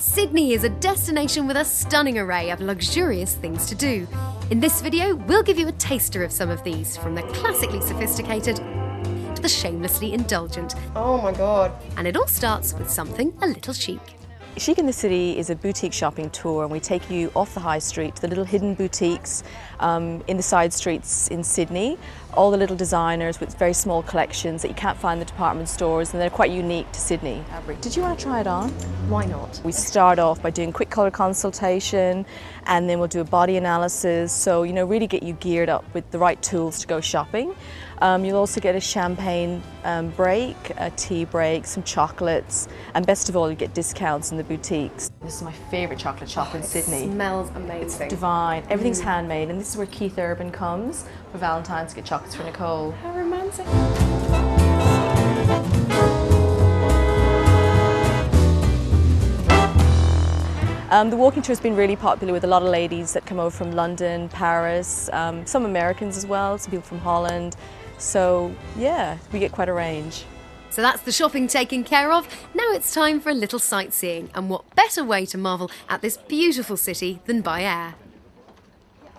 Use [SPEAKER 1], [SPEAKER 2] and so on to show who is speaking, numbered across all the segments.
[SPEAKER 1] Sydney is a destination with a stunning array of luxurious things to do. In this video, we'll give you a taster of some of these, from the classically sophisticated to the shamelessly indulgent.
[SPEAKER 2] Oh my God.
[SPEAKER 1] And it all starts with something a little chic.
[SPEAKER 3] Chic in the City is a boutique shopping tour, and we take you off the high street to the little hidden boutiques in the side streets in Sydney. All the little designers with very small collections that you can't find in the department stores, and they're quite unique to Sydney. Did you want to try it on?
[SPEAKER 2] Why not?
[SPEAKER 3] We start off by doing quick colour consultation, and then we'll do a body analysis, so really get you geared up with the right tools to go shopping. You'll also get a champagne break, a tea break, some chocolates, and best of all, you get discounts in the boutiques. This is my favourite chocolate shop in Sydney.
[SPEAKER 2] It smells amazing.
[SPEAKER 3] It's divine. Everything's handmade, and this is where Keith Urban comes for Valentine's to get chocolates for Nicole.
[SPEAKER 2] How romantic.
[SPEAKER 3] The walking tour has been really popular with a lot of ladies that come over from London, Paris, some Americans as well, some people from Holland. So yeah, we get quite a range.
[SPEAKER 1] So that's the shopping taken care of. Now it's time for a little sightseeing, and what better way to marvel at this beautiful city than by air?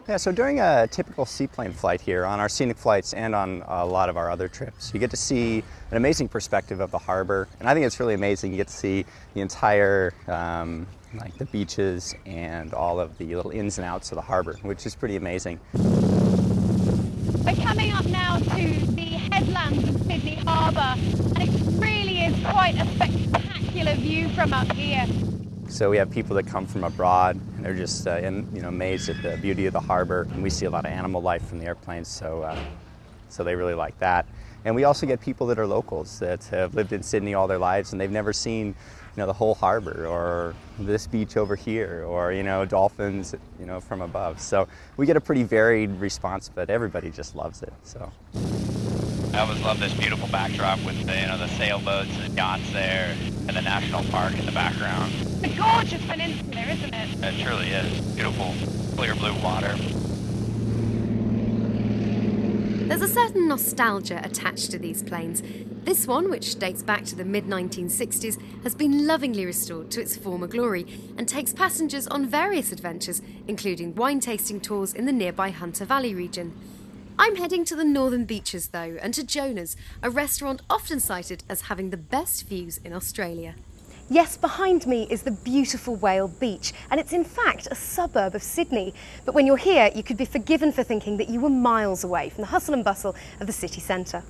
[SPEAKER 4] Yeah, so during a typical seaplane flight here, on our scenic flights and on a lot of our other trips, you get to see an amazing perspective of the harbor. And I think it's really amazing. You get to see the entire, like the beaches and all of the little ins and outs of the harbor, which is pretty amazing.
[SPEAKER 5] We're coming up now to the headlands of Sydney Harbour, and it really is quite a spectacular view from up here.
[SPEAKER 4] So we have people that come from abroad, and they're just amazed at the beauty of the harbor. And we see a lot of animal life from the airplanes, so they really like that. And we also get people that are locals that have lived in Sydney all their lives, and they've never seen the whole harbor, or this beach over here, or dolphins from above. So we get a pretty varied response, but everybody just loves it. So
[SPEAKER 6] I always love this beautiful backdrop with the sailboats and yachts there, and the national park in the background.
[SPEAKER 5] It's a gorgeous peninsula, isn't it?
[SPEAKER 6] It truly is. Beautiful, clear blue water.
[SPEAKER 1] There's a certain nostalgia attached to these planes. This one, which dates back to the mid-1960s, has been lovingly restored to its former glory and takes passengers on various adventures, including wine tasting tours in the nearby Hunter Valley region. I'm heading to the northern beaches though, and to Jonah's, a restaurant often cited as having the best views in Australia.
[SPEAKER 2] Yes, behind me is the beautiful Whale Beach, and it's in fact a suburb of Sydney. But when you're here, you could be forgiven for thinking that you were miles away from the hustle and bustle of the city centre.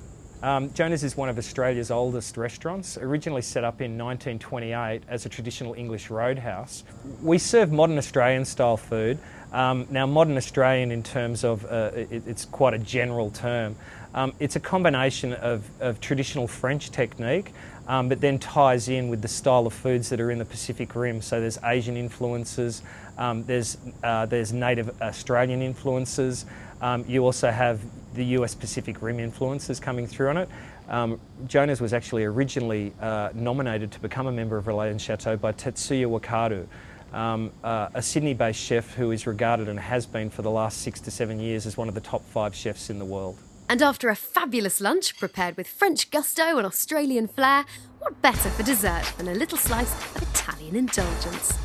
[SPEAKER 7] Jonah's is one of Australia's oldest restaurants, originally set up in 1928 as a traditional English roadhouse. We serve modern Australian style food. Now, modern Australian in terms of, it's quite a general term. It's a combination of traditional French technique, but then ties in with the style of foods that are in the Pacific Rim. So there's Asian influences, there's native Australian influences. You also have the US Pacific Rim influences coming through on it. Jonah's was actually originally nominated to become a member of Relais and Chateau by Tetsuya Wakadu, a Sydney-based chef who is regarded and has been for the last 6 to 7 years as one of the top 5 chefs in the world.
[SPEAKER 1] And after a fabulous lunch prepared with French gusto and Australian flair, what better for dessert than a little slice of Italian indulgence?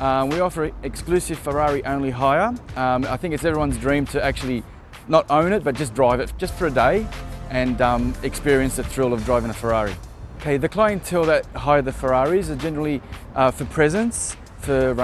[SPEAKER 8] We offer exclusive Ferrari-only hire. I think it's everyone's dream to actually not own it, but just drive it just for a day and experience the thrill of driving a Ferrari. Okay, the clientele that hire the Ferraris are generally for presents, for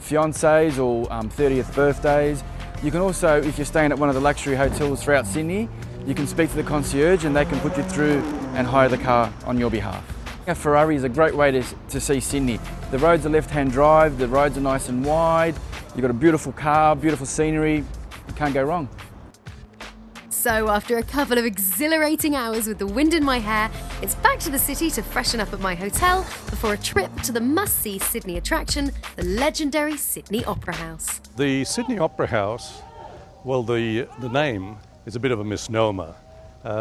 [SPEAKER 8] fiancés or 30th birthdays. You can also, if you're staying at one of the luxury hotels throughout Sydney, you can speak to the concierge and they can put you through and hire the car on your behalf. A Ferrari is a great way to see Sydney. The roads are left-hand drive, the roads are nice and wide, you've got a beautiful car, beautiful scenery, you can't go wrong.
[SPEAKER 1] So after a couple of exhilarating hours with the wind in my hair, it's back to the city to freshen up at my hotel before a trip to the must-see Sydney attraction, the legendary Sydney Opera House.
[SPEAKER 9] The Sydney Opera House, well, the name is a bit of a misnomer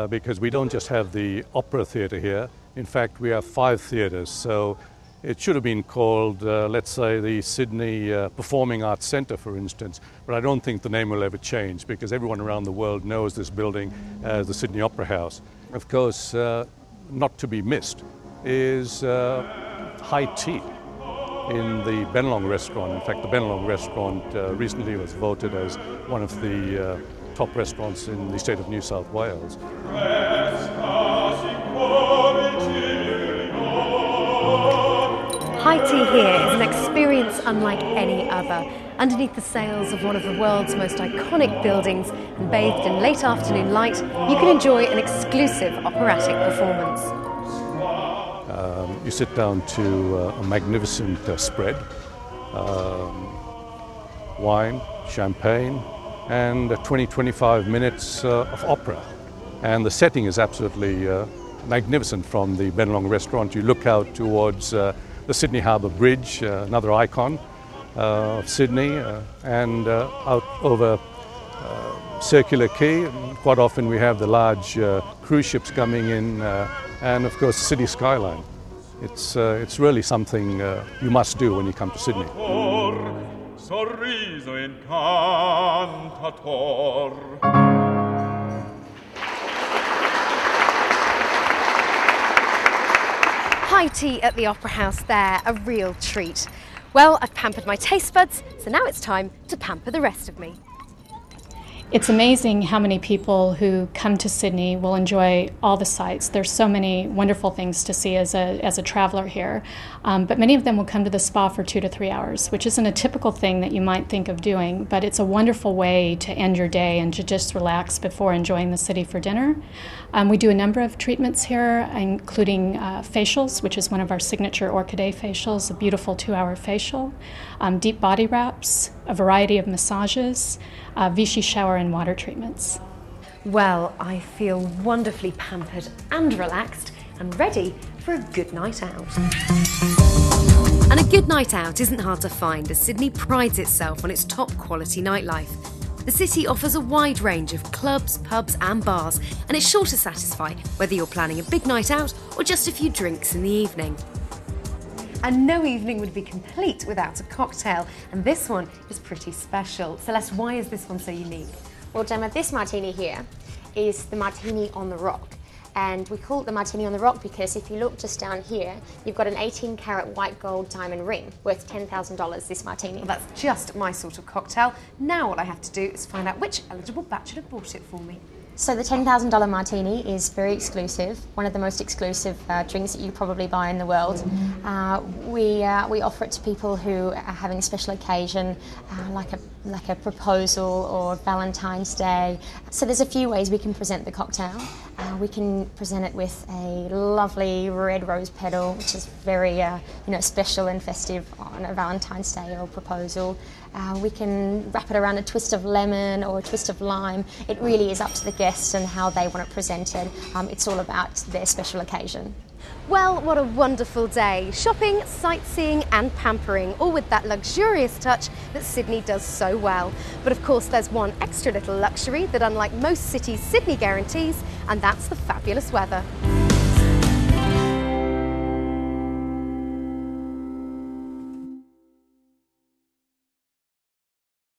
[SPEAKER 9] because we don't just have the opera theatre here. In fact, we have 5 theatres, so it should have been called, let's say, the Sydney Performing Arts Centre, for instance, but I don't think the name will ever change because everyone around the world knows this building as the Sydney Opera House. Of course, not to be missed is high tea. in the Bennelong restaurant. In fact, the Bennelong restaurant recently was voted as one of the top restaurants in the state of New South Wales.
[SPEAKER 2] High tea here is an experience unlike any other. Underneath the sails of one of the world's most iconic buildings and bathed in late afternoon light, you can enjoy an exclusive operatic performance.
[SPEAKER 9] You sit down to a magnificent spread, wine, champagne, and 20-25 minutes of opera. And the setting is absolutely magnificent from the Bennelong restaurant. You look out towards the Sydney Harbour Bridge, another icon of Sydney, and out over Circular Quay. Quite often we have the large cruise ships coming in, and of course the city skyline. It's really something you must do when you come to Sydney.
[SPEAKER 2] High tea at the Opera House there, a real treat. Well, I've pampered my taste buds, so now it's time to pamper the rest of me.
[SPEAKER 10] It's amazing how many people who come to Sydney will enjoy all the sights. There's so many wonderful things to see as a traveller here, but many of them will come to the spa for 2 to 3 hours, which isn't a typical thing that you might think of doing, but it's a wonderful way to end your day and to just relax before enjoying the city for dinner. We do a number of treatments here, including facials, which is one of our signature Orchidea facials, a beautiful 2-hour facial, deep body wraps, a variety of massages, Vichy shower and water treatments.
[SPEAKER 2] Well, I feel wonderfully pampered and relaxed and ready for a good night out.
[SPEAKER 1] And a good night out isn't hard to find, as Sydney prides itself on its top quality nightlife. The city offers a wide range of clubs, pubs and bars, and it's sure to satisfy whether you're planning a big night out or just a few drinks in the evening.
[SPEAKER 2] And no evening would be complete without a cocktail, and this one is pretty special. Celeste, why is this one so unique?
[SPEAKER 11] Well, Gemma, this martini here is the martini on the rock. And we call it the martini on the rock because if you look just down here, you've got an 18-carat white gold diamond ring worth $10,000, this martini.
[SPEAKER 2] Well, that's just my sort of cocktail. Now all I have to do is find out which eligible bachelor bought it for me.
[SPEAKER 11] So the $10,000 martini is very exclusive, one of the most exclusive drinks that you probably buy in the world. We offer it to people who are having a special occasion, like a proposal or Valentine's Day. So there's a few ways we can present the cocktail. We can present it with a lovely red rose petal, which is very special and festive on a Valentine's Day or proposal. We can wrap it around a twist of lemon or a twist of lime. It really is up to the guests and how they want it presented. It's all about their special occasion.
[SPEAKER 2] Well, what a wonderful day. Shopping, sightseeing and pampering, all with that luxurious touch that Sydney does so well. But of course there's one extra little luxury that unlike most cities Sydney guarantees, and that's the fabulous weather.